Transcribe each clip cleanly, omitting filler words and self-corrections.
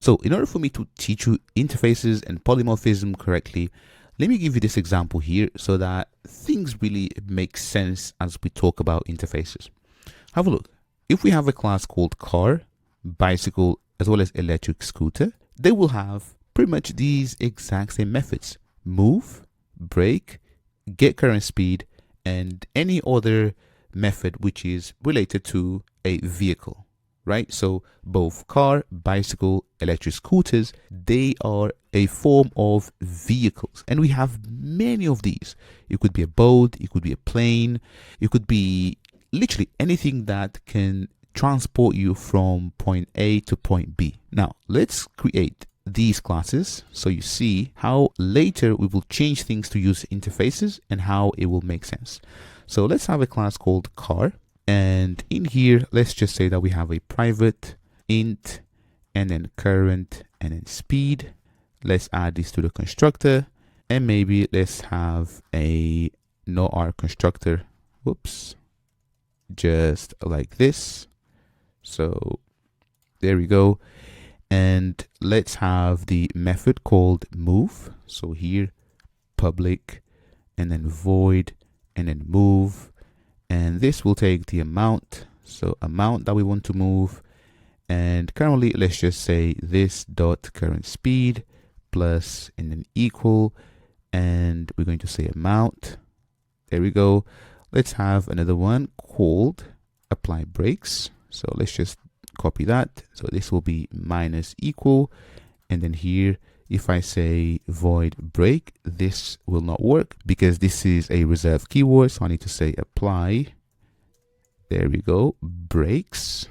So in order for me to teach you interfaces and polymorphism correctly, let me give you this example here so that things really make sense as we talk about interfaces. Have a look. If we have a class called car, bicycle, as well as electric scooter, they will have pretty much these exact same methods: move, brake, get current speed, and any other method which is related to a vehicle, right? So both car, bicycle, electric scooters, they are a form of vehicles, and we have many of these. It could be a boat, it could be a plane, it could be literally anything that can transport you from point A to point B. Now let's create these classes so you see how later we will change things to use interfaces and how it will make sense. So let's have a class called car, and in here let's just say that we have a private int and then current and then speed. Let's add this to the constructor, and maybe let's have a no-r constructor, whoops, just like this. So there we go. And let's have the method called move. So here, public, and then void, and then move. And this will take the amount. So amount that we want to move. And currently, let's just say this dot current speed plus and then equal. And we're going to say amount. There we go. Let's have another one called apply brakes. So let's just copy that. So this will be minus equal. And then here, if I say void brake, this will not work because this is a reserved keyword. So I need to say apply. There we go. Brakes.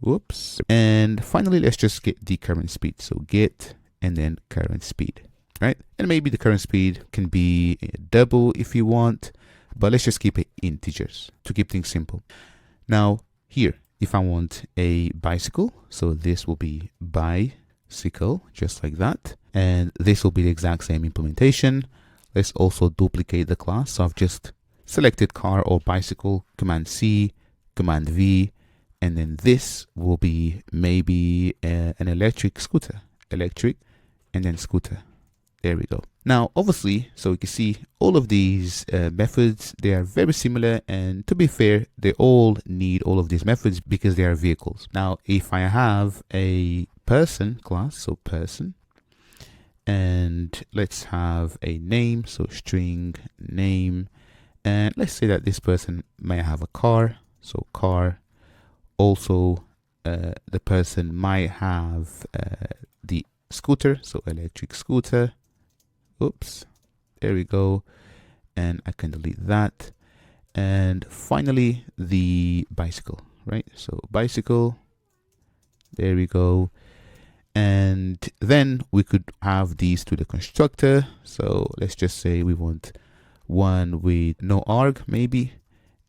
Whoops. And finally, let's just get the current speed. So get and then current speed, right? And maybe the current speed can be double if you want, but let's just keep it integers to keep things simple. Now here, if I want a bicycle, so this will be bicycle, just like that. And this will be the exact same implementation. Let's also duplicate the class. So I've just selected car or bicycle, Command C, Command V, and then this will be maybe an electric scooter, electric, and then scooter. There we go. Now, obviously, so you can see all of these methods, they are very similar. And to be fair, they all need all of these methods because they are vehicles. Now, if I have a person class, so person, and let's have a name, so string name, and let's say that this person may have a car, so car. Also, the person might have the scooter, so electric scooter. Oops, there we go. And I can delete that. And finally, the bicycle, right? So bicycle, there we go. And then we could have these to the constructor. So let's just say we want one with no arg maybe,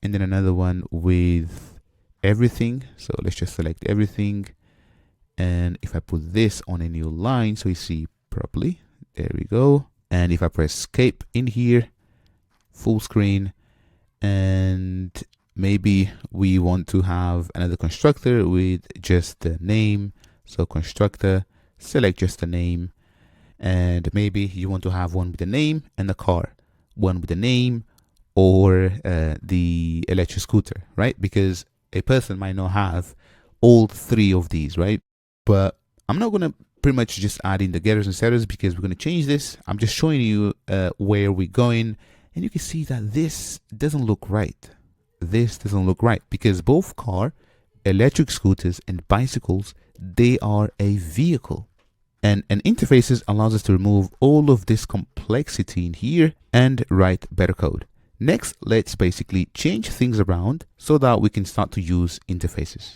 and then another one with everything. So let's just select everything. And if I put this on a new line, so you see properly, there we go. And if I press escape in here, full screen, and maybe we want to have another constructor with just the name. So constructor, select just the name. And maybe you want to have one with the name and the car, one with the name or the electric scooter, right? Because a person might not have all three of these, right? But I'm not going to pretty much just add in the getters and setters because we're going to change this. I'm just showing you where we're going, and you can see that this doesn't look right. This doesn't look right because both car, electric scooters, and bicycles, they are a vehicle. And interfaces allows us to remove all of this complexity in here and write better code. Next, let's basically change things around so that we can start to use interfaces.